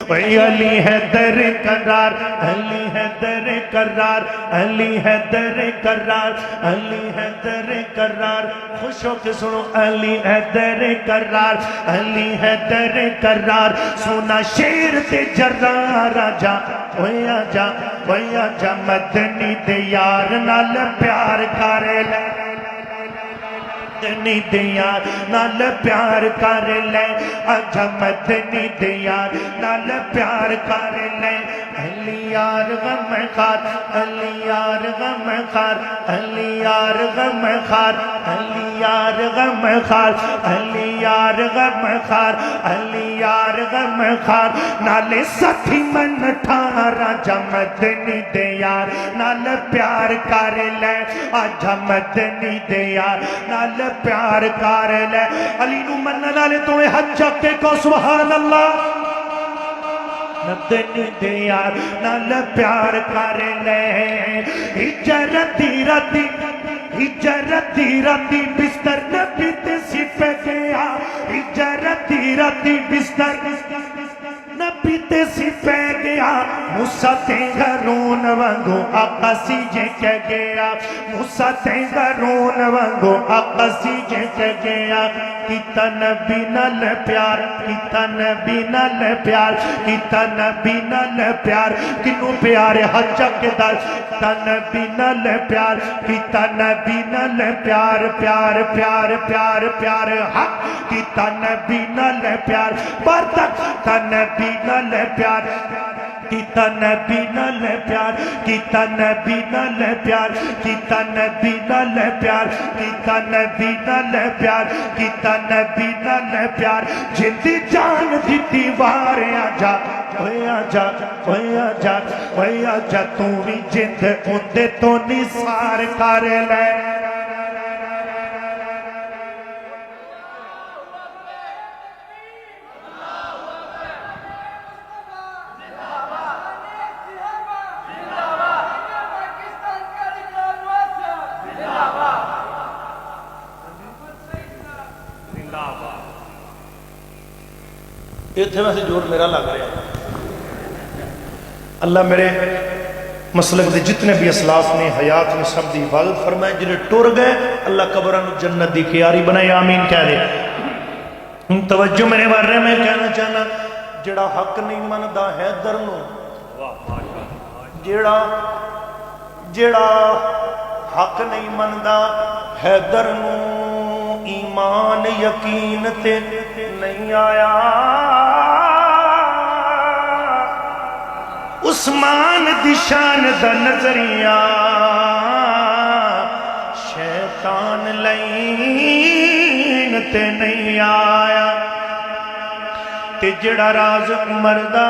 اوے علی حیدر کرار علی حیدر کرار علی حیدر کرار علی حیدر کرار خوش ہو کے سنو علی حیدر کرار علی حیدر کرار سونا شیر تے جرار آجا اوے آجا اوے آجا مدنی دے یار نال پیار کرے لے مدنی دے یار نال پیار کر لے آجا مدنی دے یار نال پیار کر لے علی یار غم خار علی یار غم خار علی یار غم خار علی یار غم خار علی یار غم خار علی یار غم خار نالے ساتھی من ٹھار آجا مدنی دے یار نال پیار کر لے آجا مدنی دے یار نال پیار کر لے علی نو من نالے تو حج کے کو سبحان اللہ مدنی دے یار نال پیار کر لے ہجرتی راتی ہجرتی راتی بستر نبی تے سی پہ گیا ہجرتی راتی بستر نبی تے سی پہ گیا موسیٰ تینگرون وانگو آقا سیجے کے گیا موسیٰ تینگرون وانگو آقا سیجے کے گیا کیتا نبی نال پیار کیتا نبی نال پیار کیتا نبی نال پیار کنو پیار حجہ کے دل کیتا نبی نال پیار کیتا نبی نال پیار پیار پیار پیار پیار حق کیتا نبی نال پیار بردک کیتا نبی نال پیار کیتا نبی نال پیار کیتا نبی نال پیار کیتا نبی نال پیار کیتا نبی نال پیار کیتا نبی نال پیار جندی جان دی دیوار آجا اوے آجا اوے آجا اوے آجا تو بھی جند اندے تو نثار کر لے یہ تھے ویسے جور میرا لگ رہا ہے اللہ میرے مسلک دے جتنے بھی اسلاف نے حیات میں سب دی حفاظت فرمائے جنہیں ٹور گئے اللہ قبران جنت دی کیاری بنائے آمین کہہ دے توجہ میرے بارے میں کہنا چاہنا جڑا حق نہیں مندہ ہے درنو جڑا حق نہیں مندہ ہے درنو ایمان یقین تے نہیں آیا عثمان دی شان دا نظریہ شیطان لین تے نہیں آیا تے جڑا راز عمر دا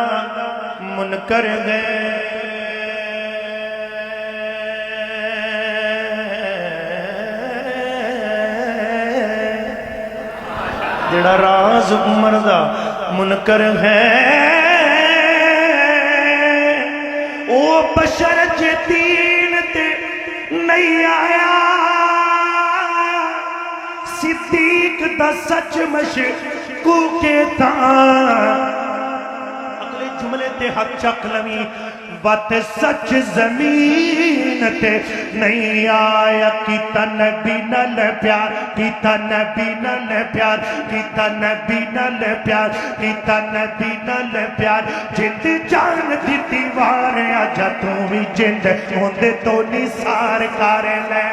منکر گئے جڑا راز عمر دا منکر ہے او بشر جے دین تے نہیں آیا صدیق دا سچ مشکو کے تھا اگلے جملے تے حق چک لوی بات سچ زمین تے نہیں آیا کیتا نبی نال پیار کیتا نبی نال پیار کیتا نبی نال پیار کیتا نبی نال پیار جند جان دی دیوار آجا تو بھی جند ہوندے تو نثار کر لے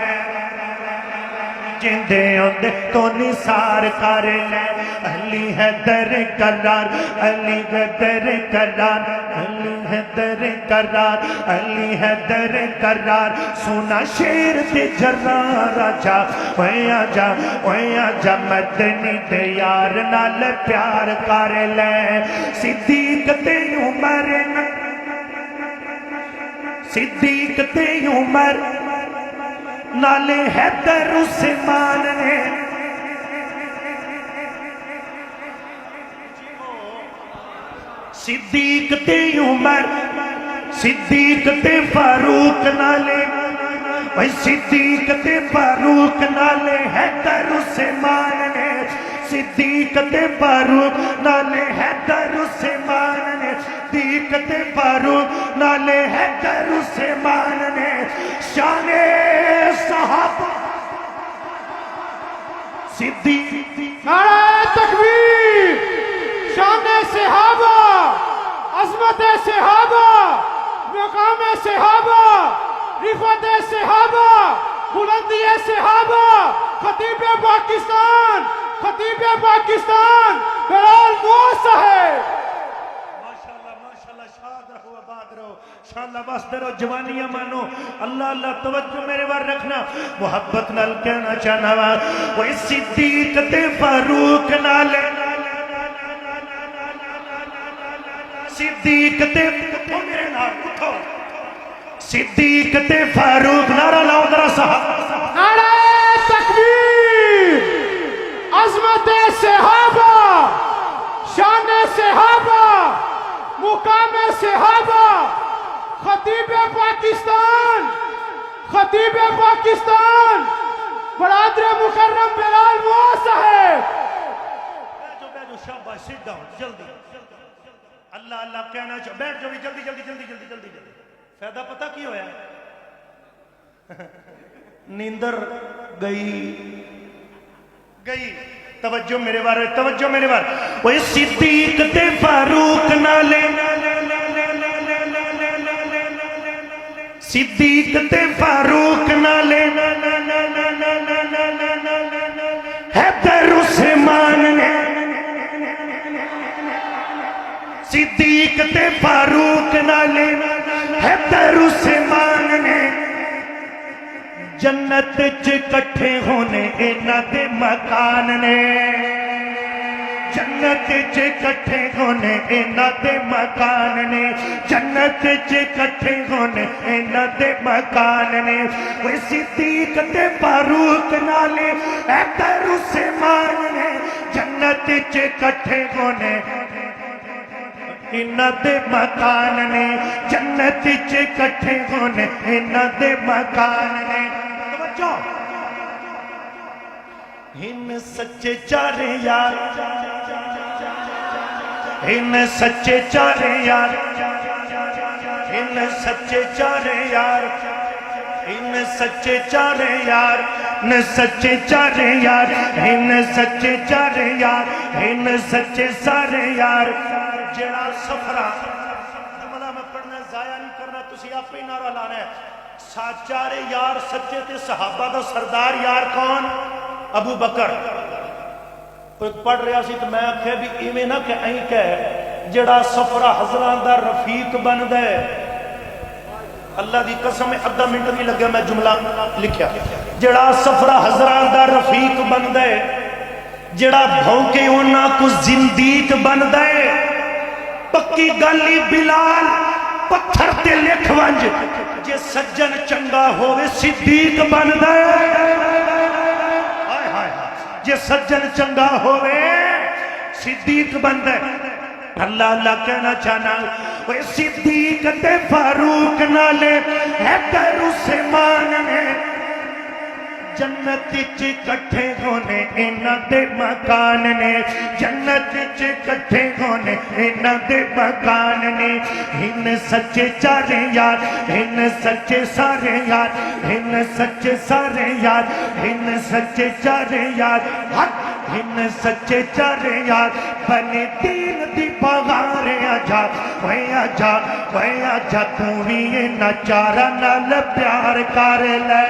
جندے ہوندے تو نثار کر لے علی حیدر کرار علی حیدر کرار علی حیدر کرار علی حیدر کرار سونا شیر تے جرار آجا اوے آجا اوے آجا مدنی تے یار نال پیار کر لے صدیق تے عمر صدیق تے عمر نالے حیدر عثمان نے صدیق تے عمر صدیق تے فاروق نالے صدیق تے فاروق نالے حیدر عثمان نے صدیق تے فاروق نالے حیدر عثمان نے صدیق تے فاروق نالے ہے در عثمان نے شان صحابہ صدیق نعرہ تکبیر، شان صحابہ، عظمت صحابہ، مقام صحابہ، رفعت صحابہ، بلندی صحابہ، خطیب پاکستان، خطیب پاکستان بلال موس ہے۔ ماشاءاللہ شاد رہو آباد رہو، انشاءاللہ واسطے رہو، جوانیاں مانو، اللہ اللہ توجہ میرے بار رکھنا، محبت نال کہنا چاہنا وہ صدیق تے فاروق نالے صدیق تے میرے نال اٹھو صدیق تے فاروق نعرہ لاؤ ذرا صاحب نعرہ تکبیر، عظمت صحابہ، شان صحابہ، مقام صحابہ، خطیب پاکستان، خطیب پاکستان برادر مکرم بلال موس ہے۔ بیٹھو شاباش سٹ ڈاؤن جلدی اللہ اللہ کہنا چاہو بیٹھ جو بھی جلدی جلدی جلدی جلدی جلدی جلدی فائدہ پتہ کی ہویا نیندر گئی توجہ میرے بار توجہ میرے بار وہ صدیق تے فاروق نالے صدیق تے فاروق نالے حیدر عثمان نے صدیق تے فاروق نالے حیدر عثمان نے جنت چ کٹھے ہونے انہاں دے مکان نے جنت چ کٹھے ہونے انہاں دے مکان نے جنت چ کٹھے ہونے انہاں دے مکان نے وہ صدیق تے فاروق نالے حیدر عثمان نے جنت چ کٹھے ہونے انہاں دے مکان نے جنت چ کٹھے ہونے انہاں دے مکان نے ہن سچے چارے یار ہن سچے چارے یار ہن سچے چارے یار ہن سچے چارے یار ہن سچے چارے یار ہن سچے چارے یار ہن سچے سارے یار جڑا سفرہ جملہ میں پڑھنا ضائع نہیں کرنا تسی آپ ہی نعرہ لانا ہے چارے یار سچے تے صحابہ دا سردار یار کون ابو بکر پڑھ رہا سی تو میں آکھے بھی ایویں نہ کہ این کہے جڑا سفرہ حضران دا رفیق بن دے اللہ دی قسم ادھا منٹ نہیں لگا میں جملہ لکھیا جڑا سفرہ حضران دا رفیق بن دے جڑا بھونکے انہاں کو زندیق بن دے پکی گالی بلال پتھر تے لکھ ونج جے سجن چنگا ہوئے صدیق بن دے جے سجن چنگا ہوئے صدیق بن دے اللہ اللہ کہنا چاہنا وہ صدیق تے فاروق نالے حیدر عثمان نے جنت چ کٹھے ہونے انہاں دے مکان نے جنت چ کٹھے ہونے انہاں دے مکان نے ہن سچے چارے یار ہن سچے سارے یار ہن سچے سارے یار ہن سچے چارے یار ہن سچے چارے یار بنے دین دی بغار آجا تو بھی انہاں چارہ نال پیار کر لے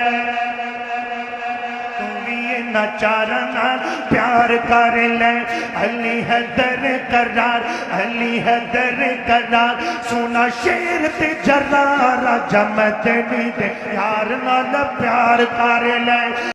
چارہ نال پیار کر لے علی حیدر قرار علی حیدر قرار سونا شیر تے جرار جمع تے نہیں دے یار نال پیار کر لے